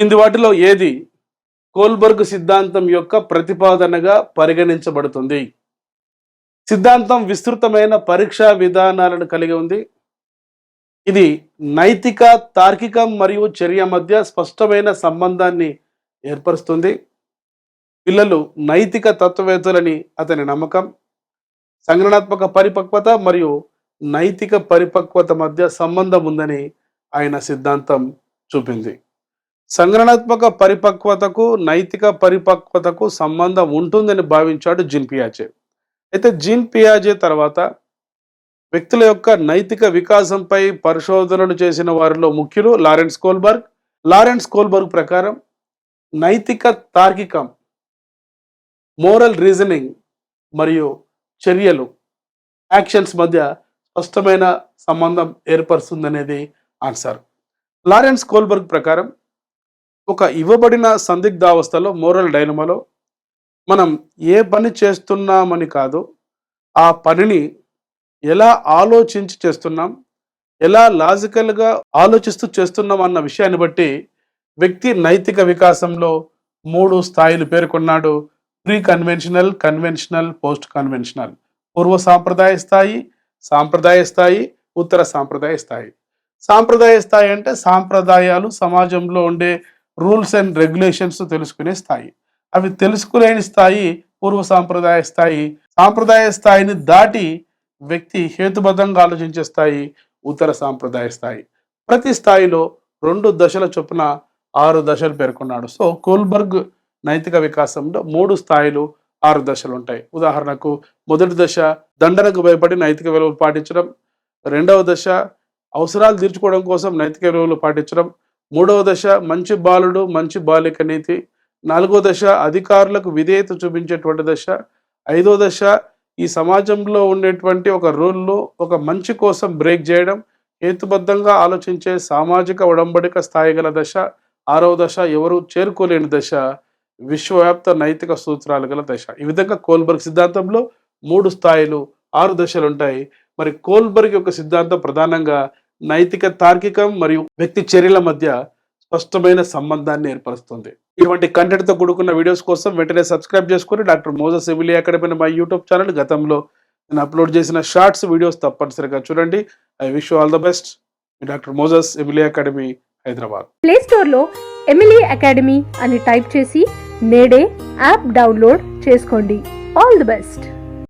కింది వాటిలో ఏది కోల్బర్గ్ సిద్ధాంతం యొక్క ప్రతిపాదనగా పరిగణించబడుతుంది? సిద్ధాంతం విస్తృతమైన పరీక్షా విధానాలను కలిగి ఉంది. ఇది నైతిక, తార్కికం మరియు చర్య మధ్య స్పష్టమైన సంబంధాన్ని ఏర్పరుస్తుంది. పిల్లలు నైతిక తత్వవేత్తలని అతని నమ్మకం. సంజ్ఞానాత్మక పరిపక్వత మరియు నైతిక పరిపక్వత మధ్య సంబంధం ఉందని ఆయన సిద్ధాంతం చూపింది. సంజ్ఞానాత్మక పరిపక్వతకు నైతిక పరిపక్వతకు సంబంధం ఉంటుందని భావించాడు జీన్ పియాజే. అయితే జీన్ పియాజే తర్వాత వ్యక్తుల యొక్క నైతిక వికాసంపై పరిశోధనలు చేసిన వారిలో ముఖ్యులు లారెన్స్ కోల్బర్గ్ ప్రకారం నైతిక తార్కికం, మోరల్ రీజనింగ్ మరియు చర్యలు, యాక్షన్స్ మధ్య స్పష్టమైన సంబంధం ఏర్పరుస్తుందనేది ఆన్సర్. లారెన్స్ కోల్బర్గ్ ప్రకారం ఒక ఇవ్వబడిన సందిగ్ధావస్థలో, మోరల్ డైలమాలో మనం ఏ పని చేస్తున్నామని కాదు, ఆ పనిని ఎలా ఆలోచించి చేస్తున్నాం, ఎలా లాజికల్గా ఆలోచిస్తూ చేస్తున్నాం అన్న విషయాన్ని బట్టి వ్యక్తి నైతిక వికాసంలో 3 స్థాయిలు పేర్కొన్నాడు. Pre conventional, conventional, post conventional. పూర్వ సాంప్రదాయ స్థాయి, సాంప్రదాయ స్థాయి, ఉత్తర సాంప్రదాయ స్థాయి. సాంప్రదాయ స్థాయి అంటే సాంప్రదాయాలు, సమాజంలో ఉండే రూల్స్ అండ్ రెగ్యులేషన్స్ తెలుసుకునే స్థాయి. అవి తెలుసుకునేని స్థాయి పూర్వ సాంప్రదాయ స్థాయి. సాంప్రదాయ స్థాయిని దాటి వ్యక్తి హేతుబద్ధంగా ఆలోచించే స్థాయి ఉత్తర సాంప్రదాయ స్థాయి. ప్రతి స్థాయిలో 2 దశల చొప్పున 6 దశలు పేర్కొన్నాడు. సో కోల్బర్గ్ నైతిక వికాసంలో 3 స్థాయిలు, 6 దశలు ఉంటాయి. ఉదాహరణకు మొదటి దశ దండనకు భయపడి నైతిక విలువలు పాటించడం. రెండవ దశ అవసరాలు తీర్చుకోవడం కోసం నైతిక విలువలు పాటించడం. మూడవ దశ మంచి బాలుడు, మంచి బాలిక నీతి. 4వ దశ అధికారులకు విధేయత చూపించేటువంటి దశ. 5వ దశ ఈ సమాజంలో ఉండేటువంటి ఒక రూల్ను ఒక మంచి కోసం బ్రేక్ చేయడం, హేతుబద్ధంగా ఆలోచించే సామాజిక ఉడంబడిక స్థాయి గల దశ. 6వ దశ ఎవరు చేరుకోలేని దశ, విశ్వవ్యాప్త నైతిక సూత్రాలు గల దశ. ఈ విధంగా కోల్బర్గ్ సిద్ధాంతంలో 3 స్థాయిలు, 6 దశలు ఉంటాయి. మరి కోల్బర్గ్ యొక్క సిద్ధాంతం ప్రధానంగా నైతిక తార్కికం మరియు వ్యక్తి చర్యల మధ్య స్పష్టమైన సంబంధాన్ని ఏర్పరుస్తుంది. ఇటువంటి కంటెంట్తో కూడుకున్న వీడియోస్ కోసం వెంటనే సబ్స్క్రైబ్ చేసుకుని డాక్టర్ మోజస్ ఎమిలీ అకాడమీ మా యూట్యూబ్ ఛానల్, గతంలో నేను అప్లోడ్ చేసిన షార్ట్స్ వీడియోస్ తప్పనిసరిగా చూడండి. I wish you all the best. Doctor Moses Emily academy, Hyderabad. Play స్టోర్లో ఎమిలీ అకాడమీ అని టైప్ చేసి నేడే యాప్ డౌన్లోడ్ చేసుకోండి. All the best.